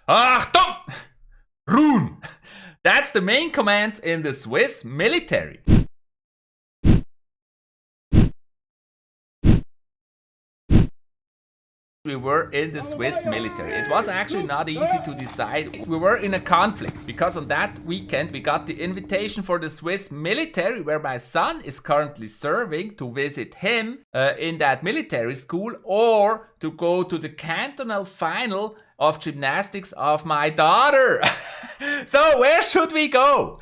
Achtung! Ruhen! That's the main command in the Swiss military. We were in the Swiss military. It was actually not easy to decide. We were in a conflict because on that weekend we got the invitation for the Swiss military where my son is currently serving to visit him in that military school, or to go to the cantonal final of gymnastics of my daughter. So where should we go?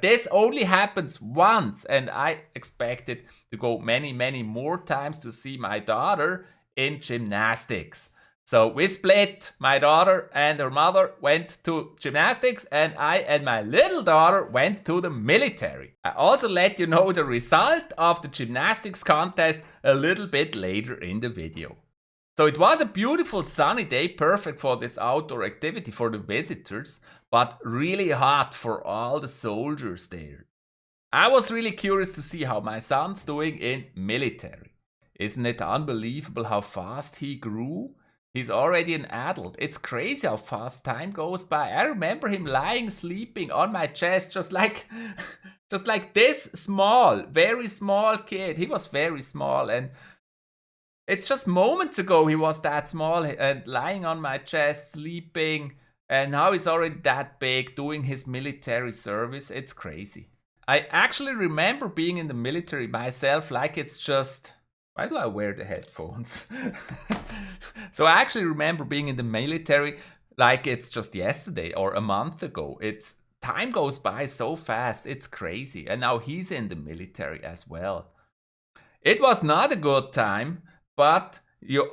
This only happens once, and I expected to go many more times to see my daughter in gymnastics. So we split. My daughter and her mother went to gymnastics, and I and my little daughter went to the military. I also let you know the result of the gymnastics contest a little bit later in the video. So it was a beautiful sunny day, perfect for this outdoor activity for the visitors, but really hot for all the soldiers there. I was really curious to see how my son's doing in military. Isn't it unbelievable how fast he grew? He's already an adult. It's crazy how fast time goes by. I remember him lying, sleeping on my chest, just like this small, very small kid. He was very small, and it's just moments ago he was that small and lying on my chest, sleeping, and now he's already that big, doing his military service. It's crazy. I actually remember being in the military myself, like it's just... Why do I wear the headphones? So I actually remember being in the military like it's just yesterday or a month ago. Time goes by so fast, it's crazy. And now he's in the military as well. It was not a good time, but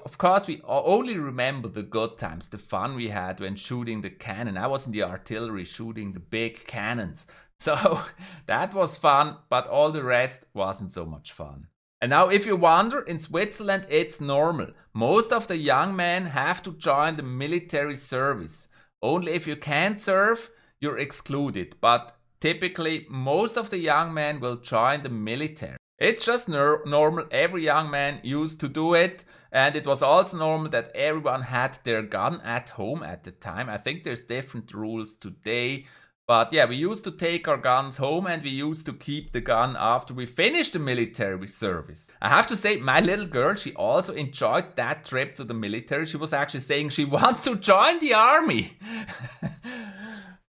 of course we only remember the good times, the fun we had when shooting the cannon. I was in the artillery shooting the big cannons. So that was fun, but all the rest wasn't so much fun. And now if you wonder, in Switzerland it's normal. Most of the young men have to join the military service. Only if you can't serve, you're excluded. But typically most of the young men will join the military. It's just normal, every young man used to do it. And it was also normal that everyone had their gun at home at the time. I think there's different rules today. But yeah, we used to take our guns home, and we used to keep the gun after we finished the military service. I have to say, my little girl, she also enjoyed that trip to the military. She was actually saying she wants to join the army.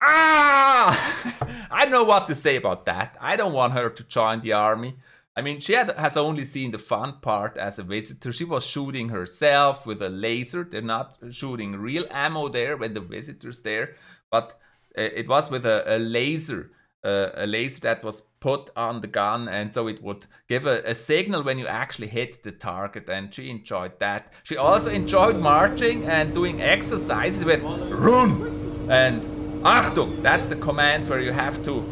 I know what to say about that. I don't want her to join the army. I mean, she has only seen the fun part as a visitor. She was shooting herself with a laser. They're not shooting real ammo there when the visitor's there, but it was with a laser that was put on the gun, and so it would give a signal when you actually hit the target, and she enjoyed that. She also enjoyed marching and doing exercises with Run and Achtung. That's the commands where you have to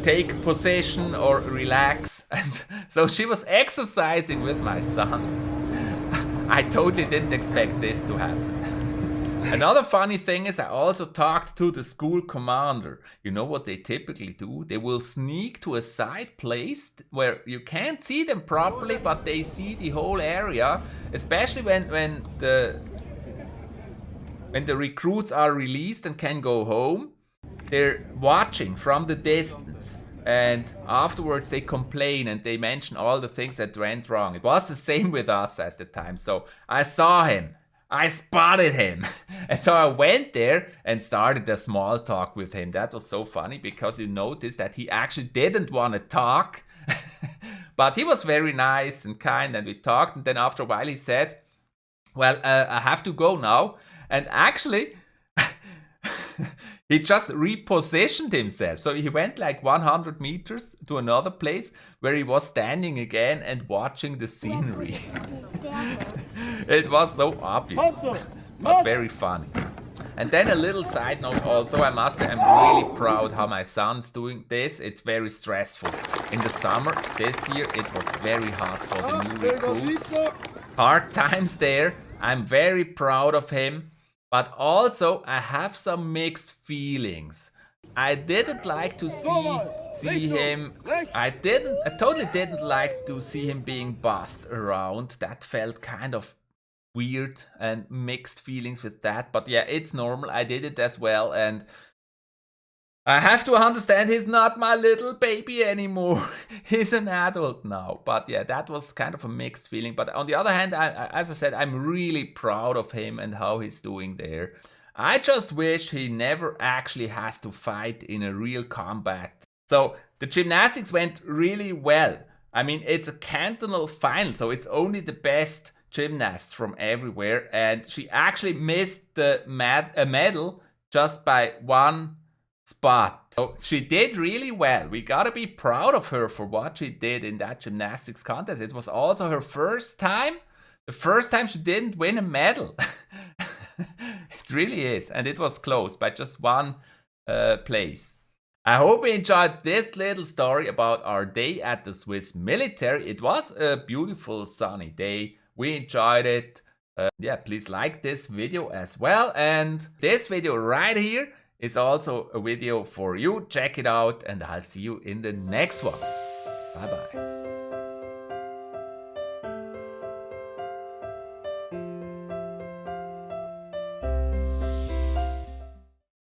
take position or relax. And so she was exercising with my son. I totally didn't expect this to happen. Another funny thing is I also talked to the school commander. You know what they typically do? They will sneak to a side place where you can't see them properly, but they see the whole area, especially when the recruits are released and can go home. They're watching from the distance, and afterwards they complain and they mention all the things that went wrong. It was the same with us at the time. So I saw him. I spotted him. And so I went there and started a small talk with him. That was so funny because you noticed that he actually didn't want to talk. But he was very nice and kind, and we talked. And then after a while he said, well, I have to go now. And actually, he just repositioned himself. So he went like 100 meters to another place where he was standing again and watching the scenery. It was so obvious, but very funny. And then a little side note, although I must say I'm really proud how my son's doing this. It's very stressful. In the summer this year it was very hard for the new recruits. Hard times there. I'm very proud of him. But also, I have some mixed feelings. I didn't like to see him. I totally didn't like to see him being bossed around. That felt kind of weird and mixed feelings with that. But yeah, it's normal. I did it as well, and I have to understand he's not my little baby anymore. He's an adult now. But yeah, that was kind of a mixed feeling. But on the other hand, as I said, I'm really proud of him and how he's doing there. I just wish he never actually has to fight in a real combat. So the gymnastics went really well. I mean, it's a cantonal final, so it's only the best gymnasts from everywhere. And she actually missed the medal just by one spot. So she did really well. We gotta be proud of her for what she did in that gymnastics contest. It was also her first time. The first time she didn't win a medal. It really is. And it was close by just one place. I hope you enjoyed this little story about our day at the Swiss military. It was a beautiful sunny day. We enjoyed it. Yeah, please like this video as well. And this video right here is also a video for you. Check it out and I'll see you in the next one. Bye bye.